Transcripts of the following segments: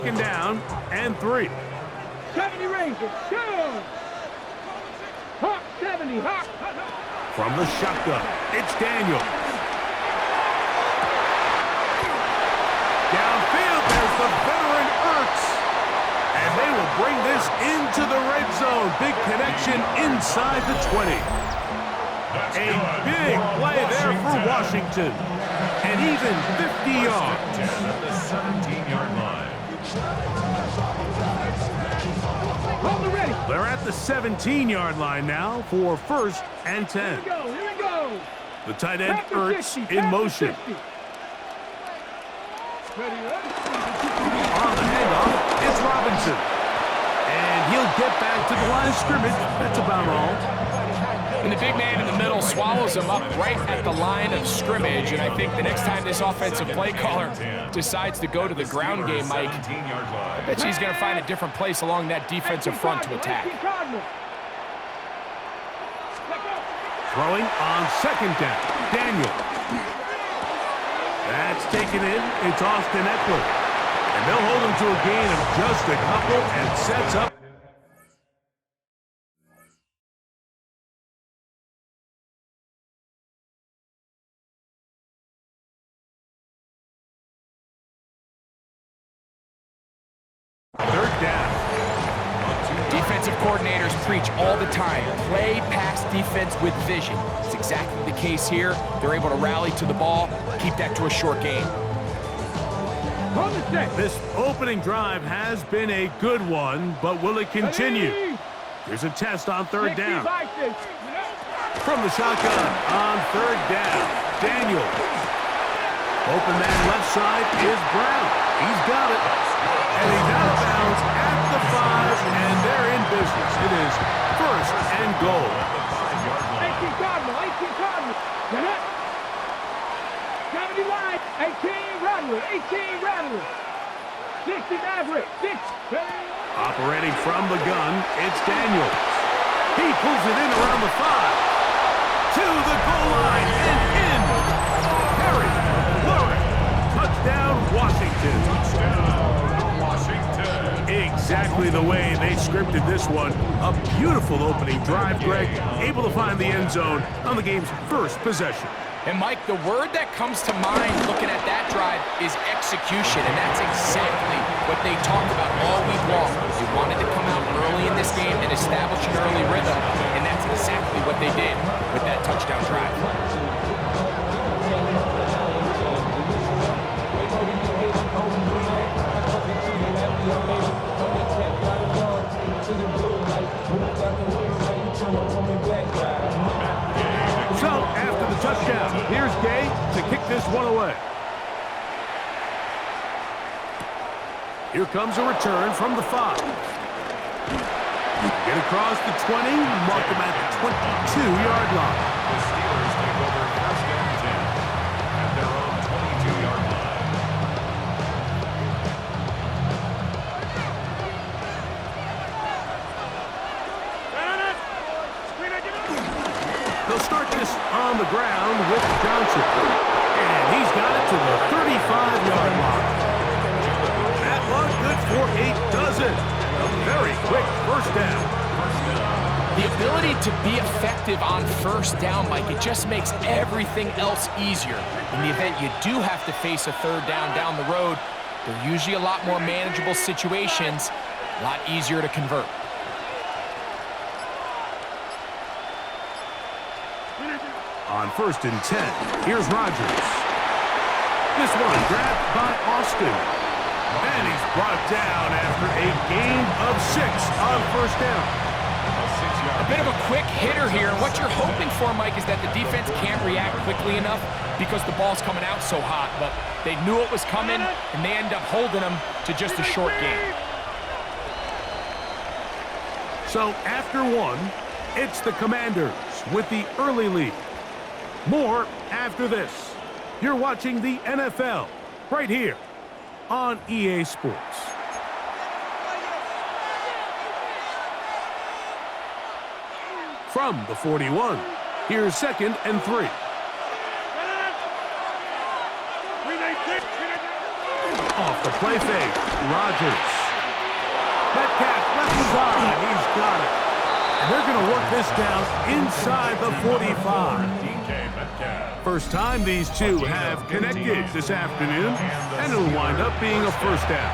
Second down and 3. 70 Rangers, go! Hawk 70, Hawk! From the shotgun, it's Daniel. Downfield, there's the veteran Ertz. And they will bring this into the red zone. Big connection inside the 20. A big play there for Washington. And even 50 yards. At the 17-yard line. They're at the 17-yard line now for 1st and 10. Here we go. The tight end Ertz in motion. On the handoff, it's Robinson. And he'll get back to the line of scrimmage. That's about all. And the big man in the middle swallows him up right at the line of scrimmage. And I think the next time this offensive play caller decides to go to the ground game, Mike, I bet he's going to find a different place along that defensive front to attack. Throwing on 2nd down, Daniel. That's taken in. It's Austin Eckler. And they'll hold him to a gain of just a couple and sets up. Third down. Defensive coordinators preach all the time, play pass defense with vision. It's exactly the case here. They're able to rally to the ball, keep that to a short game. This opening drive has been a good one, but will it continue? Here's a test on 3rd down. From the shotgun on 3rd down, Daniel. Open man left side is Brown. He's got it. And he's out of bounds at the 5, and they're in business. It is 1st and goal. 18 Cardinal, 18 Cardinal. Get it. 70 wide, 18 Rattler, 18 Rattler. 60 Maverick, 6. Operating from the gun, it's Daniels. He pulls it in around the 5. To the goal line and in. Harry Lauren. Touchdown, Washington. Exactly the way they scripted this one. A beautiful opening drive, Greg. Able to find the end zone on the game's first possession. And, Mike, the word that comes to mind looking at that drive is execution, and that's exactly what they talked about all week long. They wanted to come out early in this game and establish an early rhythm, and that's exactly what they did with that touchdown drive. So, after the touchdown, here's Gay to kick this one away. Here comes a return from the 5. Get across the 20, mark them at the 22-yard line. The Steelers take over 1st and 10 at their own 22-yard line. They'll start this on the ground with Johnson. And he's got it to the 35-yard line. That one good for 8 dozen. A very quick 1st down. The ability to be effective on 1st down, Mike, it just makes everything else easier. In the event you do have to face a 3rd down the road, they're usually a lot more manageable situations, a lot easier to convert. On 1st and 10, here's Rodgers. This one grabbed by Austin. And he's brought down after a gain of 6 on 1st down. A bit of a quick hitter here. What you're hoping for, Mike, is that the defense can't react quickly enough because the ball's coming out so hot. But they knew it was coming, and they end up holding them to just a short game. So after 1, it's the Commanders with the early lead. More after this. You're watching the NFL right here on EA Sports. From the 41, here's 2nd and 3. Off the play fake. Rodgers. Metcalf left his eye. He's got it. And they're going to work this down inside the 45. First time these two have connected this afternoon, and it'll wind up being a first down.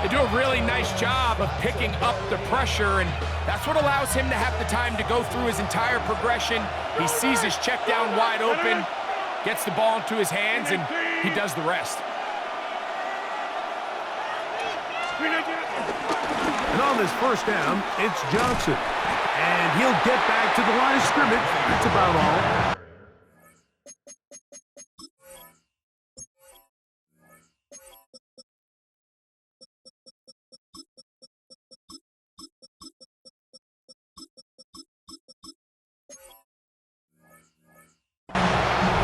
They do a really nice job of picking up the pressure, and that's what allows him to have the time to go through his entire progression. He sees his check down wide open, gets the ball into his hands, and he does the rest. And on this first down, it's Johnson. And he'll get back to the line of scrimmage. That's about all.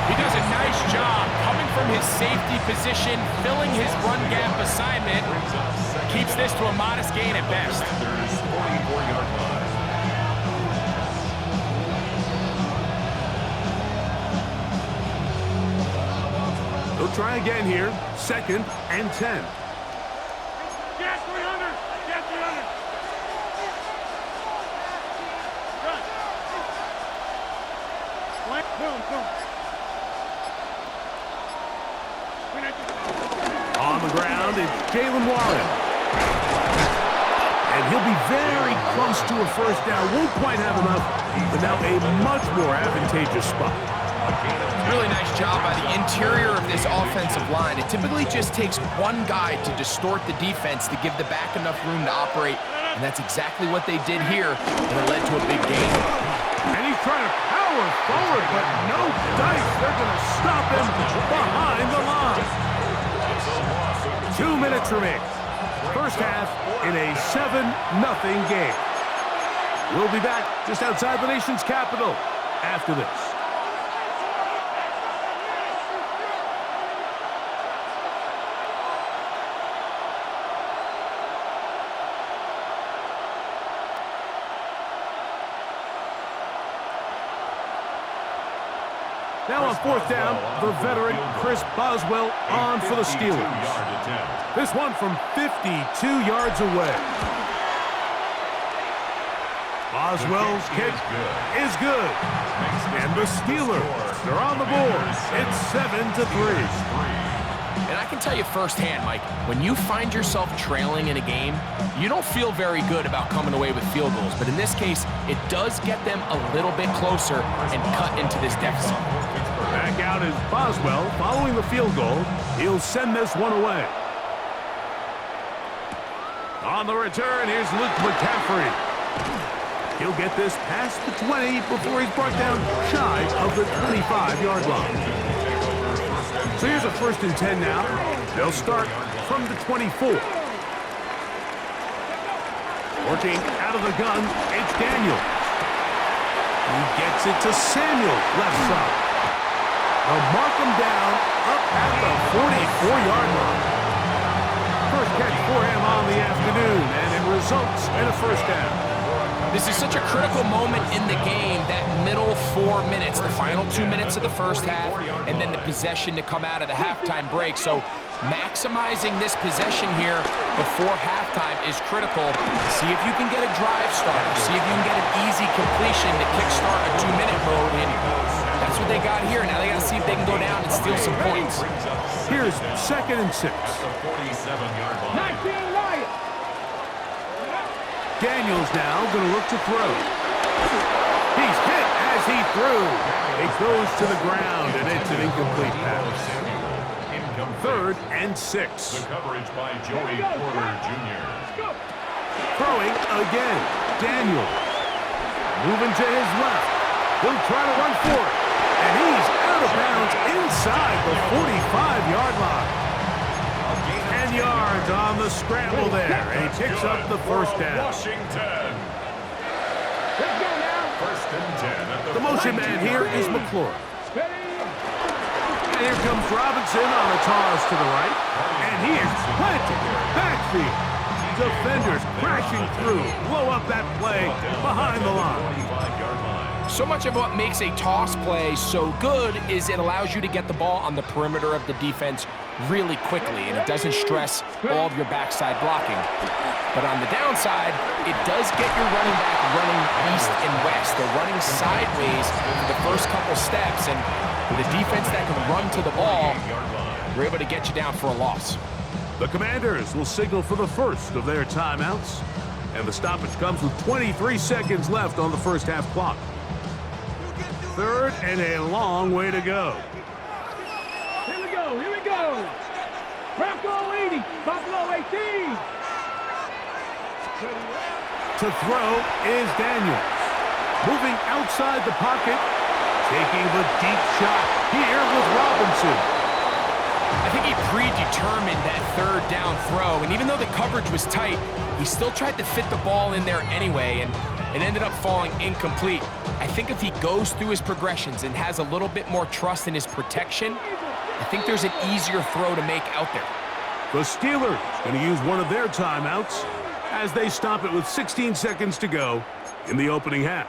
He does a nice job coming from his safety position, filling his run gap assignment. Keeps this to a modest gain at best. 44-yard line. They'll try again here. 2nd and 10. Get 300. Get 300. Run. Boom, boom. On the ground, it's Jalen Warren. And he'll be very close to a first down. Won't quite have enough, but now a much more advantageous spot. Really nice job by the interior of this offensive line. It typically just takes one guy to distort the defense to give the back enough room to operate, and that's exactly what they did here, and it led to a big gain. And he's trying to power forward, but no dice. They're going to stop him behind the line. 2 minutes remaining. First half in a 7-0 game. We'll be back just outside the nation's capital after this. Now on fourth down, the veteran Chris Boswell on for the Steelers. This one from 52 yards away. Boswell's kick is good. And the Steelers are on the board. It's 7-3. And I can tell you firsthand, Mike, when you find yourself trailing in a game, you don't feel very good about coming away with field goals. But in this case, it does get them a little bit closer and cut into this deficit. Back out is Boswell following the field goal. He'll send this one away. On the return, here's Luke McCaffrey. He'll get this past the 20 before he's brought down shy of the 25-yard line. So here's a 1st and 10 now. They'll start from the 24. Working out of the gun, it's Daniels. He gets it to Samuel, left side. They'll mark him down up at the 44-yard line. First catch for him on the afternoon, and it results in a first down. This is such a critical moment in the game, that middle 4 minutes, the final 2 minutes of the first half, and then the possession to come out of the halftime break. So maximizing this possession here before halftime is critical. See if you can get a drive starter. See if you can get an easy completion to kickstart a 2-minute mode. And that's what they got here. Now they got to see if they can go down and steal some points. Here's 2nd and 6. Daniels now going to look to throw. He's hit as he threw. It goes to the ground, and it's an incomplete pass. 3rd and 6. The coverage by Joey Porter Jr. Throwing again. Daniels. Moving to his left. He'll try to run for it. And he's out of bounds inside the 45-yard line. 10 yards on the scramble there. And he picks up the first down. Washington. Let's go now. 1st and 10. The motion man here is McLaurin. And here comes Robinson on a toss to the right. And he is planted backfield. Defenders crashing through. Blow up that play behind the line. So much of what makes a toss play so good is it allows you to get the ball on the perimeter of the defense really quickly, and it doesn't stress all of your backside blocking. But on the downside, it does get your running back running east and west. They're running sideways for the first couple steps, and with a defense that can run to the ball, we're able to get you down for a loss. The Commanders will signal for the first of their timeouts, and the stoppage comes with 23 seconds left on the first half clock. Third and a long way to go. Here we go, here we go. Bronco 80, Buffalo 18. To throw is Daniels. Moving outside the pocket, taking the deep shot here with Robinson. I think he predetermined that third down throw, and even though the coverage was tight, he still tried to fit the ball in there anyway, and it ended up falling incomplete. I think if he goes through his progressions and has a little bit more trust in his protection, I think there's an easier throw to make out there. The Steelers going to use one of their timeouts as they stop it with 16 seconds to go in the opening half.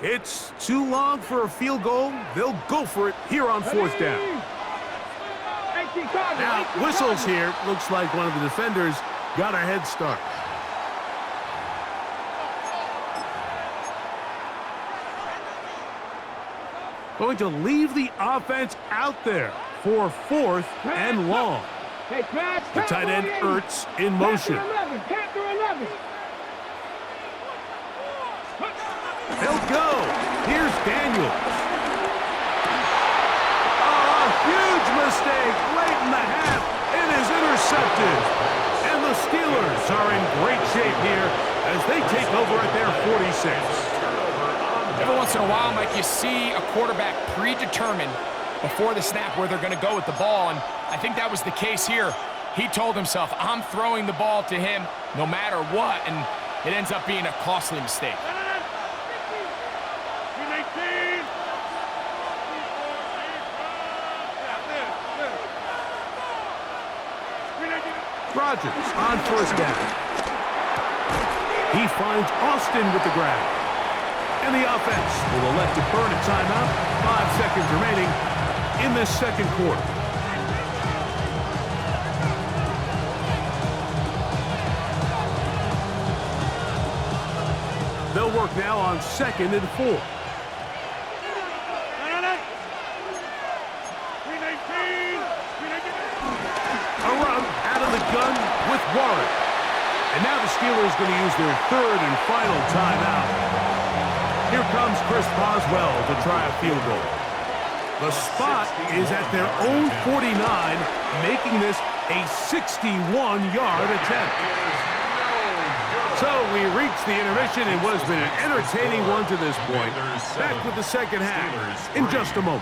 It's too long for a field goal. They'll go for it here on fourth down. Now, whistles here. Looks like one of the defenders got a head start. Going to leave the offense out there for fourth and long. The tight end Ertz in motion. He'll go. Here's Daniels. Oh, a huge mistake late in the half. It is intercepted. And the Steelers are in great shape here as they take over at their 46. Every once in a while, Mike, you see a quarterback predetermined before the snap where they're going to go with the ball, and I think that was the case here. He told himself, I'm throwing the ball to him no matter what, and it ends up being a costly mistake. Rodgers on first down. He finds Austin with the grab. And the offense will elect to burn a timeout. 5 seconds remaining in this second quarter. They'll work now on 2nd and 4. A run out of the gun with Warren. And now the Steelers going to use their third and final timeout. Here comes Chris Boswell to try a field goal. The spot is at their own 49, making this a 61-yard attempt. So we reach the intermission in what has been an entertaining one to this point. Back with the second half in just a moment.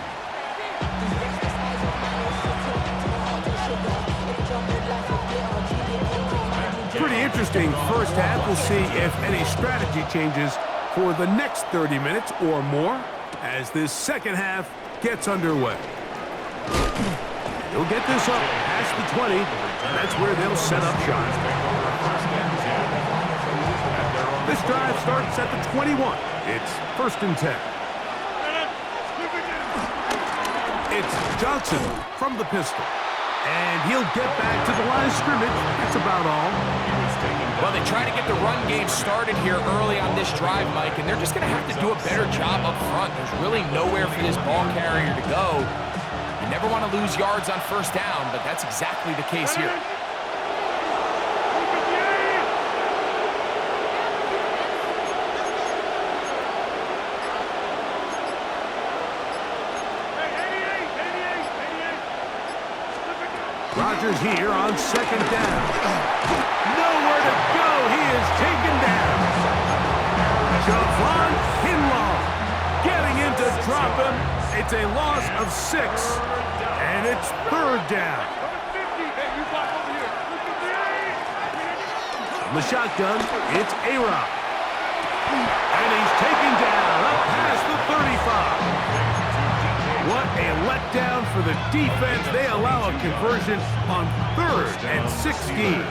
Pretty interesting first half. We'll see if any strategy changes for the next 30 minutes or more as this second half gets underway. He'll get this up past the 20, and that's where they'll set up shop. This drive starts at the 21. It's 1st and 10. It's Johnson from the pistol. And he'll get back to the line of scrimmage. That's about all. Well, they try to get the run game started here early on this drive, Mike, and they're just going to have to do a better job up front. There's really nowhere for this ball carrier to go. You never want to lose yards on first down, but that's exactly the case here. Rodgers here on 2nd down. Nowhere to go. He is taken down. Javon Kinlaw getting in to drop him. It's a loss of 6, and it's 3rd down. From the shotgun, it's A-Rod. And he's taken down up past past the 35. What a letdown for the defense. They allow a conversion on 3rd and 16.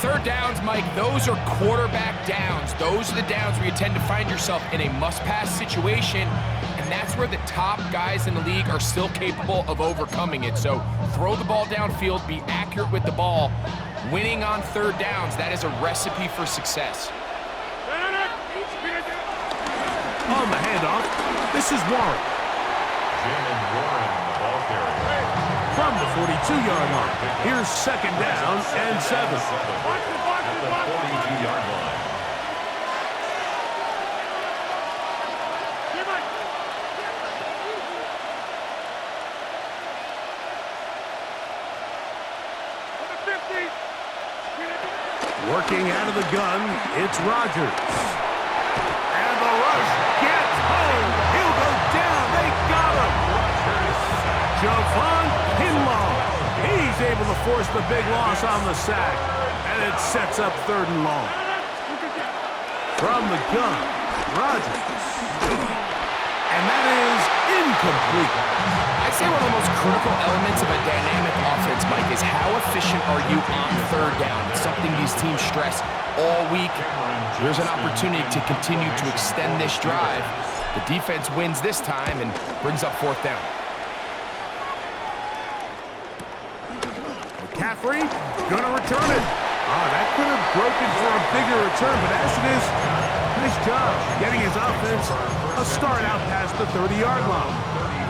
Third downs, Mike, those are quarterback downs. Those are the downs where you tend to find yourself in a must-pass situation, and that's where the top guys in the league are still capable of overcoming it. So throw the ball downfield, be accurate with the ball. Winning on third downs, that is a recipe for success. On the handoff, this is Warren. Jalen Warren, the ball carrier. From the 42-yard line, here's 2nd down and 7. At the 42-yard line. Working out of the gun, it's Rodgers. And the rush gets home. He'll go down. They got him. Javon Kinlaw. He's able to force the big loss on the sack. And it sets up 3rd and long. From the gun, Rodgers. And that is incomplete. I'd say one of the most critical elements of a dynamic offense, Mike, is how efficient are you on 3rd down? It's something these teams stress all week. There's an opportunity to continue to extend this drive. The defense wins this time and brings up 4th down. McCaffrey gonna return it. That could have broken for a bigger return, but as it is, nice job getting his offense a start out past the 30-yard line.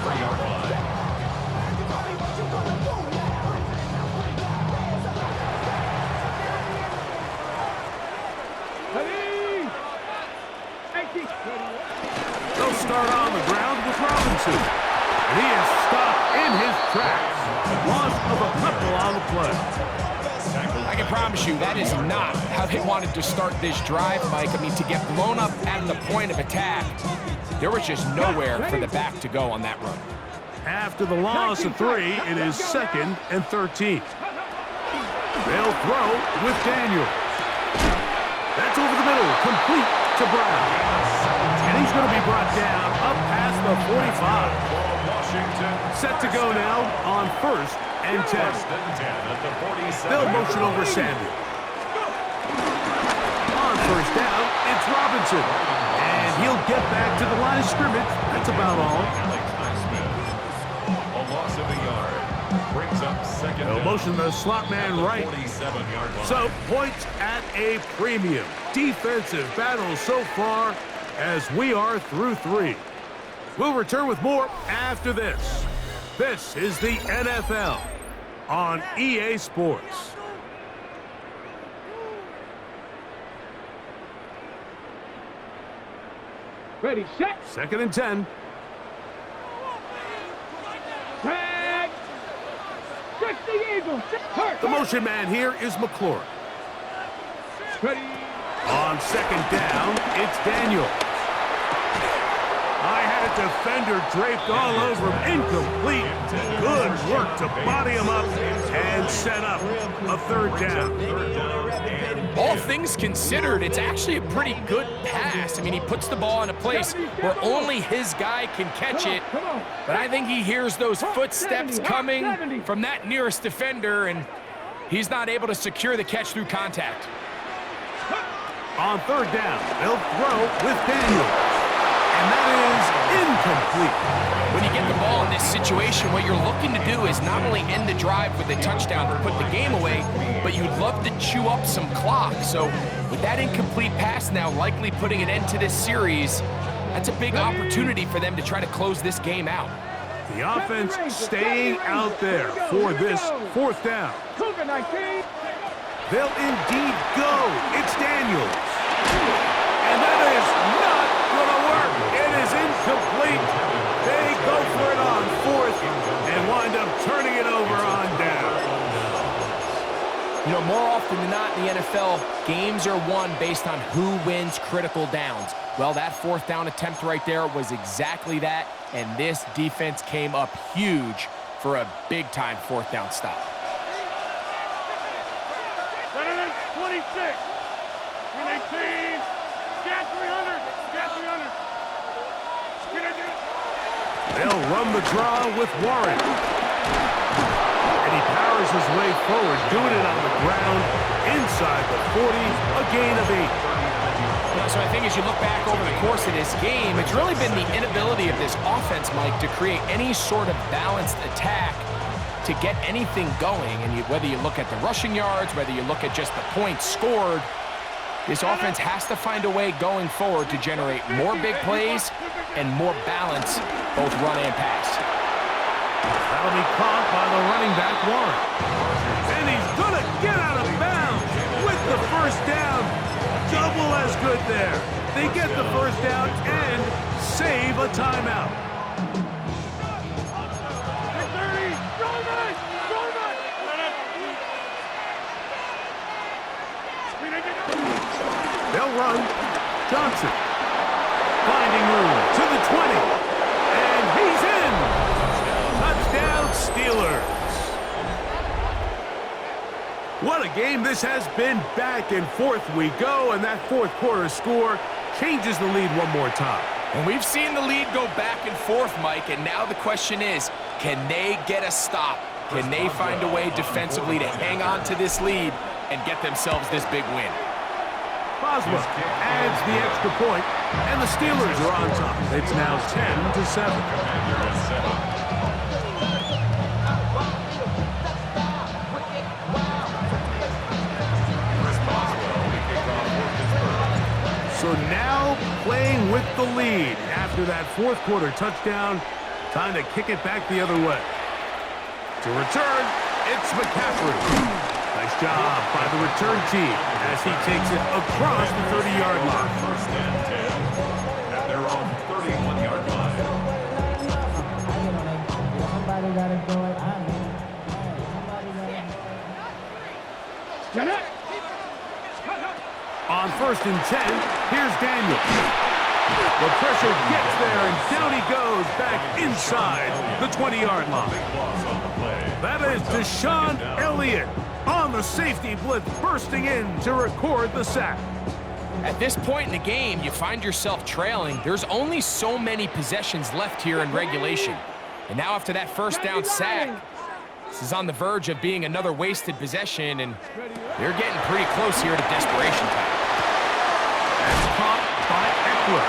33-yard line. They'll start on the ground with Robinson. And he is stopped in his tracks. Loss of a couple on the play. I can promise you that is not how they wanted to start this drive, Mike. I mean, to get blown up at the point of attack, there was just nowhere for the back to go on that run. After the loss of 3, it is 2nd and 13. They'll throw with Daniel. That's over the middle, complete to Brown. And he's going to be brought down up past the 45. Set to go now on 1st and 10. They'll motion over Samuel. On 1st down, it's Robinson. And he'll get back to the line of scrimmage. That's about all. A loss of a yard. Brings up 2nd down. They'll motion the slot man right. 47-yard line. So, points at a premium. Defensive battle so far as we are through 3. We'll return with more after this. This is the NFL on EA Sports. Ready, set. 2nd and 10. Tag. Check the Eagles. Hurt. The motion man here is McLaurin. Ready. On 2nd down, it's Daniel. I had a defender draped all over him. Incomplete. Good work to body him up and set up a 3rd down. All things considered, it's actually a pretty good pass. I mean, he puts the ball in a place where only his guy can catch it. But I think he hears those footsteps coming from that nearest defender, and he's not able to secure the catch through contact. On 3rd down, they'll throw with Daniel. And that is incomplete. When you get the ball in this situation, what you're looking to do is not only end the drive with a touchdown to put the game away, but you'd love to chew up some clock. So with that incomplete pass now likely putting an end to this series, that's a big opportunity for them to try to close this game out. The offense staying out there for this 4th down. They'll indeed go. It's Daniels. And that is not going to work. It is incomplete. They go for it on 4th and wind up turning it over on down. You know, more often than not in the NFL, games are won based on who wins critical downs. Well, that 4th down attempt right there was exactly that, and this defense came up huge for a big-time 4th down stop. 26. 319. Got 300. Got 300. They'll run the draw with Warren. And he powers his way forward, doing it on the ground, inside the 40, a gain of 8. So I think as you look back over the course of this game, it's really been the inability of this offense, Mike, to create any sort of balanced attack to get anything going. And whether you look at the rushing yards, whether you look at just the points scored, this offense has to find a way going forward to generate more big plays and more balance, both run and pass. That'll be caught by the running back, Warren. And he's going to get out of bounds with the first down. Double as good there. They get the first down and save a timeout. They'll run. Johnson finding room to the 20. And he's in. Touchdown, Steelers. What a game this has been. Back and forth we go, and that fourth quarter score changes the lead one more time. And we've seen the lead go back and forth, Mike, and now the question is, can they get a stop? Can they find a way defensively to hang on to this lead and get themselves this big win? Boswell adds the extra point, and the Steelers are on top. It's now 10-7. So now playing with the lead after that fourth quarter touchdown, time to kick it back the other way. To return, it's McCaffrey. Nice job by the return team as he takes it across the 30-yard line. First and 10 at their own 31-yard line. Somebody got to go it. On first and 10, here's Daniel. The pressure gets there, and down he goes back inside the 20-yard line. That is Deshaun Elliott on the safety blitz, bursting in to record the sack. At this point in the game, you find yourself trailing. There's only so many possessions left here in regulation. And now after that first down sack, this is on the verge of being another wasted possession, and they're getting pretty close here to desperation time. That's caught by Eckler.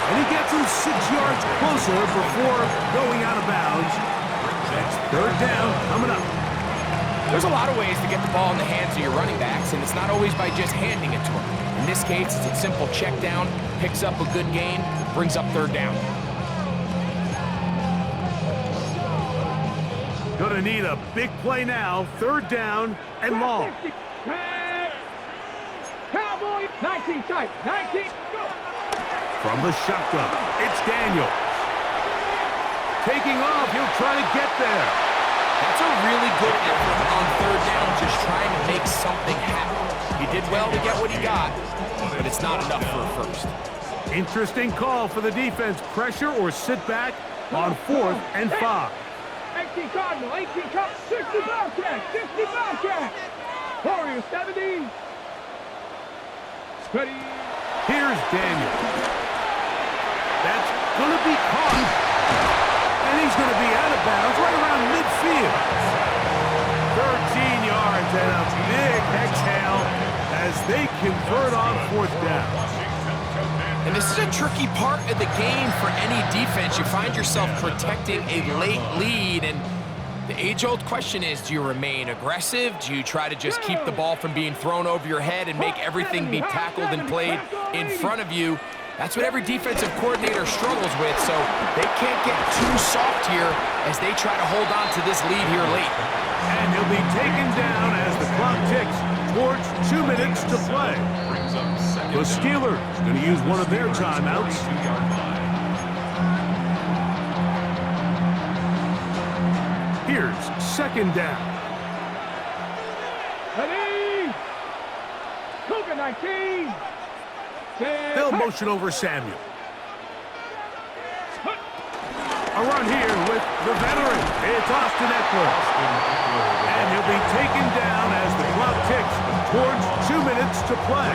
And he gets him 6 yards closer before going out of bounds. That's third down coming up. There's a lot of ways to get the ball in the hands of your running backs, and it's not always by just handing it to them. In this case, it's a simple check down, picks up a good gain, brings up third down. Gonna need a big play now. Third down and long. Cowboy, 19 tight, 19, go. From the shotgun, it's Daniel. Taking off, he'll try to get there. That's a really good effort on third down, just trying to make something happen. He did well to get what he got, but it's not enough for a first. Interesting call for the defense. Pressure or sit back on 4th and 5. 18 Cardinal, 18 Cardinal, 60 Bobcat, 60 Bobcat. Warriors, 70. Ready. Here's Daniel. That's going to be caught. And he's going to be out of bounds right around midfield. 13 yards and a big exhale as they convert on 4th down. And this is a tricky part of the game for any defense. You find yourself protecting a late lead, and the age-old question is, do you remain aggressive? Do you try to just keep the ball from being thrown over your head and make everything be tackled and played in front of you? That's what every defensive coordinator struggles with, so they can't get too soft here as they try to hold on to this lead here late. And he'll be taken down as the clock ticks towards 2 minutes to play. The Steelers going to use one of their timeouts. Here's second down. Ready. Cougar 19. They'll motion over Samuel. A run here with the veteran. It's Austin Eckler. And he'll be taken down as the clock ticks towards 2 minutes to play.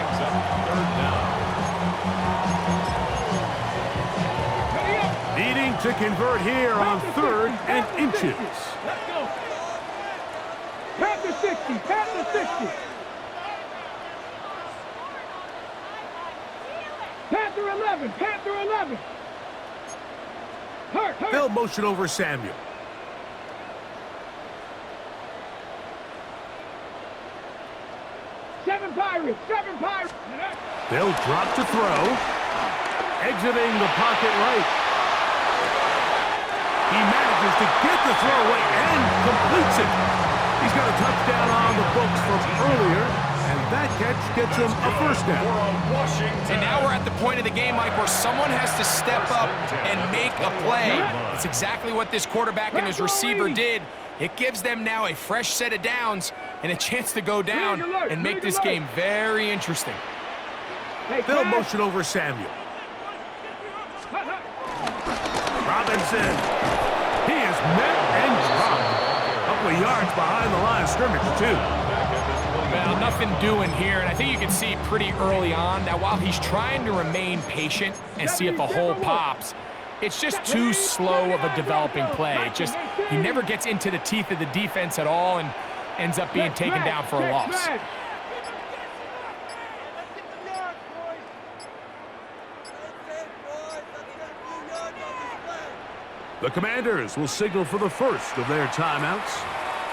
to convert here on 3rd and inches. Let's go. Panther 60, Panther 60. Panther 11, Panther 11. Hurt. They'll motion over Samuel. Seven Pirates. They'll drop to throw. Exiting the pocket right. He manages to get the throw away and completes it. He's got a touchdown on the books from earlier, and that catch gets him a first down. And now we're at the point of the game, Mike, where someone has to step up and make a play. It's exactly what this quarterback and his receiver did. It gives them now a fresh set of downs and a chance to go down and make this game very interesting. They'll motion over Samuel. Robinson. He is met and dropped. A couple of yards behind the line of scrimmage, too. Well, nothing doing here, and I think you can see pretty early on that while he's trying to remain patient and see if a hole pops, it's just too slow of a developing play. He never gets into the teeth of the defense at all and ends up being taken down for a loss. The Commanders will signal for the first of their timeouts,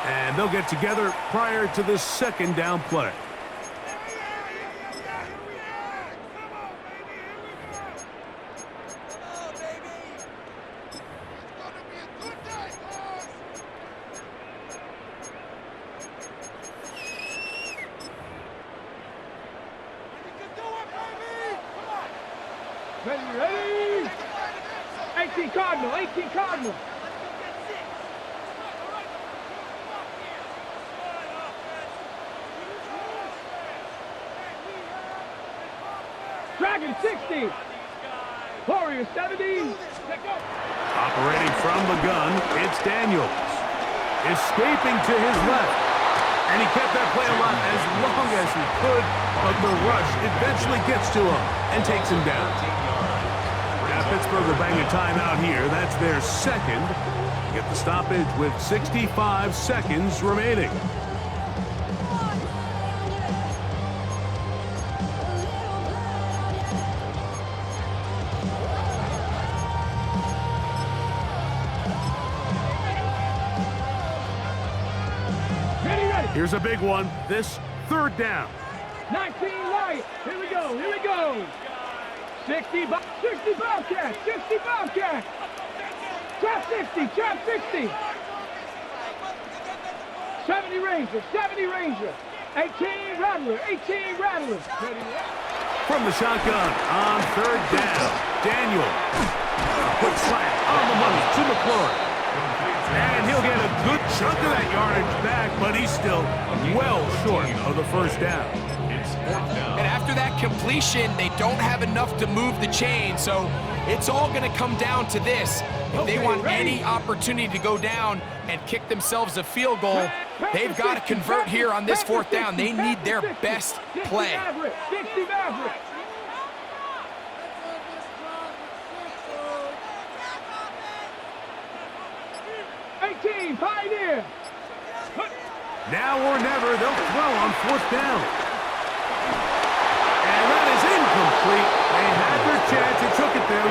and they'll get together prior to this second down play. Ready. 18 Cardinal. Dragon 60. Warrior 70. Operating from the gun, it's Daniels. Escaping to his left. And he kept that play alive as long as he could, but the rush eventually gets to him and takes him down. Now Pittsburgh will bang a timeout here. That's their second. Get the stoppage with 65 seconds remaining. Here's a big one. This third down. 19 light. Here we go. 60 Bobcat. Trap 60. 70 Ranger. 18 Rattler. From the shotgun on third down. Daniel. Quick slant on the money to McClure. And he'll get a good chunk of that yardage back, but he's still well short of the first down. And after that completion, they don't have enough to move the chain, so it's all going to come down to this. If they want any opportunity to go down and kick themselves a field goal, they've got to convert here on this fourth down. They need their best play. 18, Pioneer. Now or never, they'll throw on fourth down. And that is incomplete. They had their chance. They took it there.